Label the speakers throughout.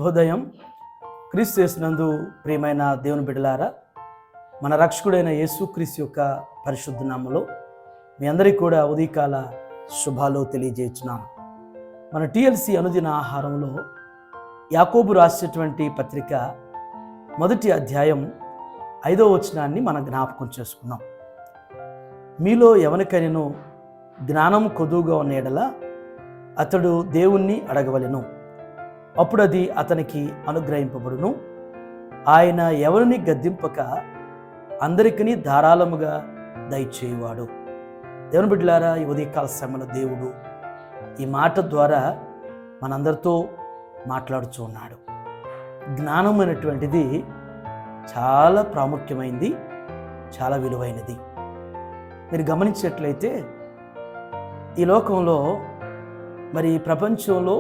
Speaker 1: శుభోదయం. క్రీస్తు యేసునందు ప్రియమైన దేవుని బిడ్డలారా, మన రక్షకుడైన యేసుక్రీస్తు యొక్క పరిశుద్ధ నామములో మీ అందరికీ కూడా ఉదయకాల శుభాలు తెలియజేస్తున్నాను. మన టిఎల్సి అనుదిన ఆహారంలో యాకోబు రాసేటువంటి పత్రిక 1వ అధ్యాయం 5వ వచనాన్ని మనం జ్ఞాపకం చేసుకున్నాం. మీలో ఎవరికైనా జ్ఞానం కొదువుగా ఉన్న యెడల అతడు దేవుణ్ణి అడగవలెను, అప్పుడు అది అతనికి అనుగ్రహింపబడును. ఆయన ఎవరిని గద్దింపక అందరికీ ధారాళముగా దయచేయువాడు. దేవుని బిడ్డలారా, ఈ ఉదయకాల సమయంలో దేవుడు ఈ మాట ద్వారా మనందరితో మాట్లాడుతూ ఉన్నాడు. జ్ఞానం అనేటువంటిది చాలా ప్రాముఖ్యమైనది, చాలా విలువైనది. మీరు గమనించినట్లయితే ఈ లోకంలో మరి ప్రపంచంలో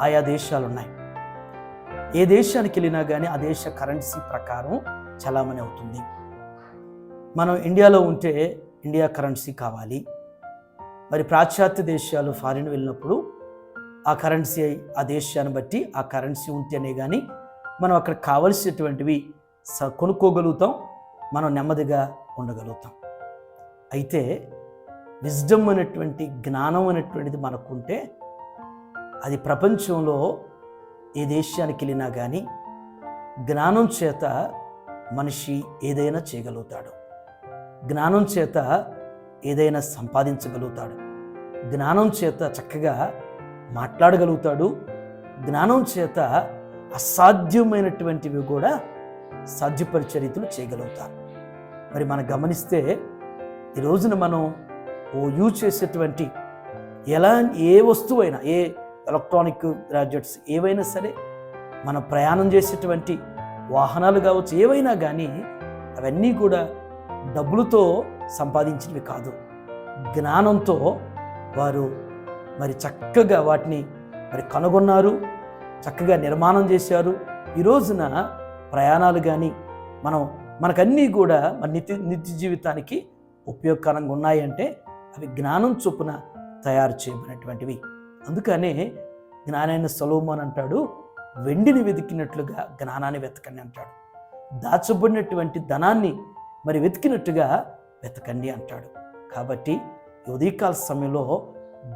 Speaker 1: ఆయా దేశాలు ఉన్నాయి. ఏ దేశానికి వెళ్ళినా కానీ ఆ దేశ కరెన్సీ ప్రకారం చలామణి అవుతుంది. మనం ఇండియాలో ఉంటే ఇండియా కరెన్సీ కావాలి. మరి పాశ్చాత్య దేశాలు ఫారిన్ వెళ్ళినప్పుడు ఆ కరెన్సీ, ఆ దేశాన్ని బట్టి ఆ కరెన్సీ ఉంటేనే కానీ మనం అక్కడ కావలసినటువంటివి కొనుక్కోగలుగుతాం, మనం నెమ్మదిగా ఉండగలుగుతాం. అయితే విజ్డమ్ అనేటువంటి జ్ఞానం అనేటువంటిది మనకుంటే అది ప్రపంచంలో ఏ దేశానికి వెళ్ళినా కానీ జ్ఞానం చేత మనిషి ఏదైనా చేయగలుగుతాడు, జ్ఞానం చేత ఏదైనా సంపాదించగలుగుతాడు, జ్ఞానం చేత చక్కగా మాట్లాడగలుగుతాడు, జ్ఞానం చేత అసాధ్యమైనటువంటివి కూడా సాధ్యపరిచే రీతిలో చేయగలుగుతారు. మరి మనం గమనిస్తే ఈ రోజున మనం యూజ్ చేసేటువంటి ఏ వస్తువైనా, ఏ ఎలక్ట్రానిక్ గ్యాడ్జెట్స్ ఏవైనా సరే, మనం ప్రయాణం చేసేటువంటి వాహనాలు కావచ్చు, ఏవైనా కానీ అవన్నీ కూడా డబ్బులతో సంపాదించినవి కాదు. జ్ఞానంతో వారు మరి చక్కగా వాటిని మరి కనుగొన్నారు, చక్కగా నిర్మాణం చేశారు. ఈ రోజున ప్రయాణాలు కానీ మనకన్నీ కూడా మన నిత్య జీవితానికి ఉపయోగకరంగా ఉన్నాయంటే అవి జ్ఞానం చొప్పున తయారు చేయబడినటువంటివి. అందుకనే జ్ఞానైన సొలొమోను అంటాడు, వెండిని వెతికినట్లుగా జ్ఞానాన్ని వెతకండి అంటాడు. దాచబడినటువంటి ధనాన్ని మరి వెతికినట్టుగా వెతకండి అంటాడు. కాబట్టి ఉదయకాల సమయంలో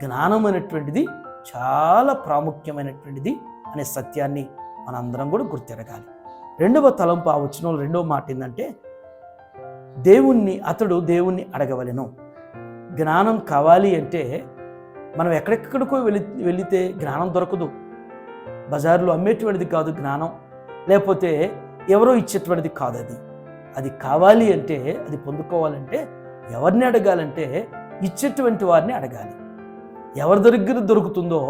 Speaker 1: జ్ఞానం అనేటువంటిది చాలా ప్రాముఖ్యమైనటువంటిది అనే సత్యాన్ని మనందరం కూడా గుర్తెరగాలి. 2వ తలంపు, ఆ వచనంలో 2వ మాట ఏంటంటే, అతడు దేవుణ్ణి అడగవలెను. జ్ఞానం కావాలి అంటే మనం ఎక్కడెక్కడికో వెళితే జ్ఞానం దొరకదు. బజారులో అమ్మేటువంటిది కాదు జ్ఞానం, లేకపోతే ఎవరో ఇచ్చేటువంటిది కాదు. అది కావాలి అంటే, అది పొందుకోవాలంటే ఎవరిని అడగాలంటే ఇచ్చేటువంటి వారిని అడగాలి. ఎవరి దగ్గర దొరుకుతుందో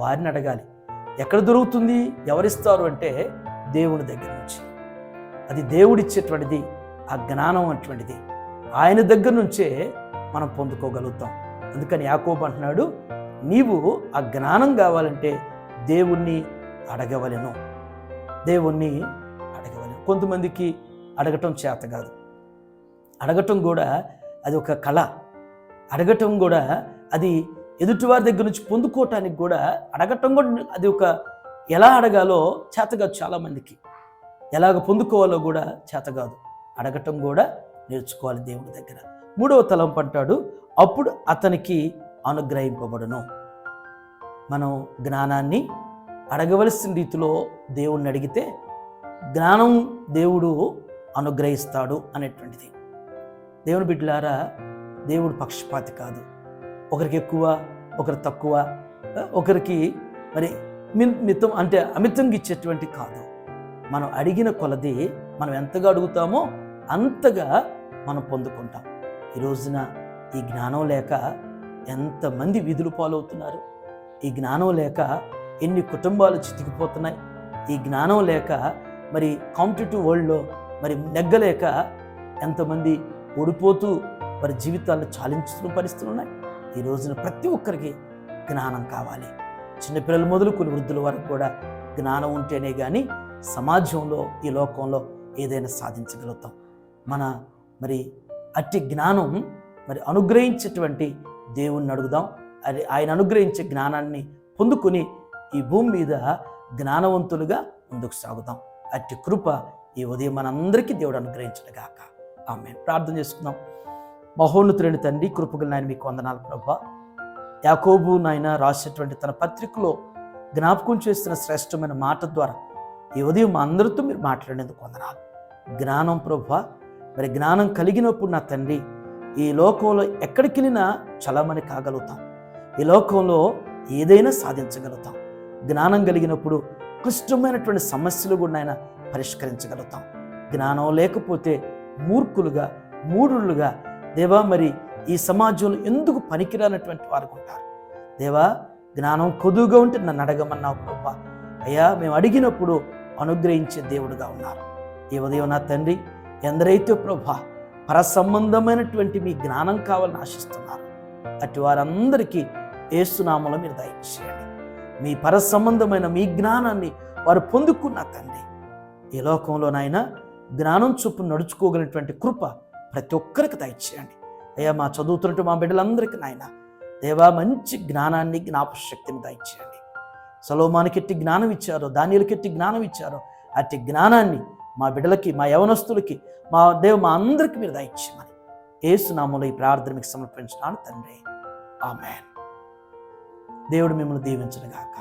Speaker 1: వారిని అడగాలి. ఎక్కడ దొరుకుతుంది, ఎవరిస్తారు అంటే దేవుని దగ్గర నుంచి. అది దేవుడిచ్చేటువంటిది, ఆ జ్ఞానం అటువంటిది ఆయన దగ్గర నుంచే మనం పొందుకోగలుగుతాం. అందుకని యాకోబు అంటున్నాడు, నీవు ఆ జ్ఞానం కావాలంటే దేవుణ్ణి అడగవలెను, దేవుణ్ణి అడగవలెను. కొంతమందికి అడగటం చేత కాదు. అడగటం కూడా అది ఒక కళ. అడగటం కూడా అది ఎదుటివారి దగ్గర నుంచి పొందుకోవటానికి కూడా అడగటం కూడా అది ఒక ఎలా అడగాలో చేత కాదు. చాలామందికి ఎలాగ పొందుకోవాలో కూడా చేత కాదు. అడగటం కూడా నేర్చుకోవాలి దేవుని దగ్గర. 3వ తలంపు అంటాడు, అప్పుడు అతనికి అనుగ్రహింపబడును. మనం జ్ఞానాన్ని అడగవలసిన రీతిలో దేవుణ్ణి అడిగితే జ్ఞానం దేవుడు అనుగ్రహిస్తాడు అనేటువంటిది. దేవుని బిడ్డలారా, దేవుడు పక్షపాతి కాదు. ఒకరికి ఎక్కువ, ఒకరికి తక్కువ, ఒకరికి మరి మితం అంటే అమితంగా ఇచ్చేటువంటి కాదు. మనం అడిగిన కొలది మనం ఎంతగా అడుగుతామో అంతగా మనం పొందుకుంటాం. ఈ రోజున ఈ జ్ఞానం లేక ఎంతమంది వీధులు పాలవుతున్నారు. ఈ జ్ఞానం లేక ఎన్ని కుటుంబాలు చితికిపోతున్నాయి. ఈ జ్ఞానం లేక మరి కాంపిటేటివ్ వరల్డ్లో మరి నెగ్గలేక ఎంతమంది ఓడిపోతూ మరి జీవితాలను చాలించుతున్న పరిస్థితులు ఉన్నాయి. ఈ రోజున ప్రతి ఒక్కరికి జ్ఞానం కావాలి. చిన్నపిల్లలు మొదలుకొని వృద్ధుల వరకు కూడా జ్ఞానం ఉంటేనే కానీ సమాజంలో, ఈ లోకంలో ఏదైనా సాధించగలుగుతాం. మరి అట్టి జ్ఞానం మరి అనుగ్రహించేటువంటి దేవుణ్ణి అడుగుదాం. అది ఆయన అనుగ్రహించే జ్ఞానాన్ని పొందుకొని ఈ భూమి మీద జ్ఞానవంతులుగా ముందుకు సాగుదాం. అట్టి కృప ఈ ఉదయం మనందరికీ దేవుడు అనుగ్రహించుగాక. ఆమేన్. ప్రార్థన చేసుకుందాం. మహోన్నతుడైన తండ్రి, కృపగల నాయన, మీకు వందనాలు ప్రభా. యాకోబు నాయన రాసేటువంటి తన పత్రికలో జ్ఞాపకం చేస్తున్న శ్రేష్టమైన మాట ద్వారా ఈ ఉదయం మా అందరితో మీరు మాట్లాడేందుకు వందనాలు. జ్ఞానం ప్రభా, మరి జ్ఞానం కలిగినప్పుడు నా తండ్రి ఈ లోకంలో ఎక్కడికి వెళ్ళినా చలమని కాగలుగుతాం. ఈ లోకంలో ఏదైనా సాధించగలుగుతాం. జ్ఞానం కలిగినప్పుడు క్లిష్టమైనటువంటి సమస్యలు కూడా ఆయన పరిష్కరించగలుగుతాం. జ్ఞానం లేకపోతే మూర్ఖులుగా, మూఢులుగా దేవా మరి ఈ సమాజంలో ఎందుకు పనికిరానటువంటి వారు ఉంటారు. దేవా, జ్ఞానం కొదువుగా ఉంటే నన్ను అడగమన్నావు ప్రభా. అయ్యా, మేము అడిగినప్పుడు అనుగ్రహించే దేవుడుగా ఉన్నారు. ఈ ఉదయం నా తండ్రి, ఎందరైతే ప్రభా పర సంబంధమైనటువంటి మీ జ్ఞానం కావాలని ఆశిస్తున్నారు, అటు వారందరికీ యేసునామములో మీరు దయచేయండి. మీ పర సంబంధమైన మీ జ్ఞానాన్ని వారు పొందుకున్న తండ్రి, ఈ లోకంలో నాయన జ్ఞానం చొప్పున నడుచుకోగలిగినటువంటి కృప ప్రతి ఒక్కరికి దయచేయండి. అయ్యా, మా చదువుతున్నట్టు మా బిడ్డలందరికీ నాయన దేవా మంచి జ్ఞానాన్ని, జ్ఞాపశక్తిని దయచేయండి. సొలొమోనుకి ఎట్టి జ్ఞానం ఇచ్చారో, దానియేలుకి ఎట్టి జ్ఞానం ఇచ్చారో అట్టి జ్ఞానాన్ని మా బిడ్డలకి, మా యవనస్తులకి, మా అందరికీ మీరు దయచేయమని యేసు నామములో ఈ ప్రార్థన మీకు సమర్పించున్నాను తండ్రి. ఆమేన్. దేవుడు మిమ్మల్ని దీవించును గాక.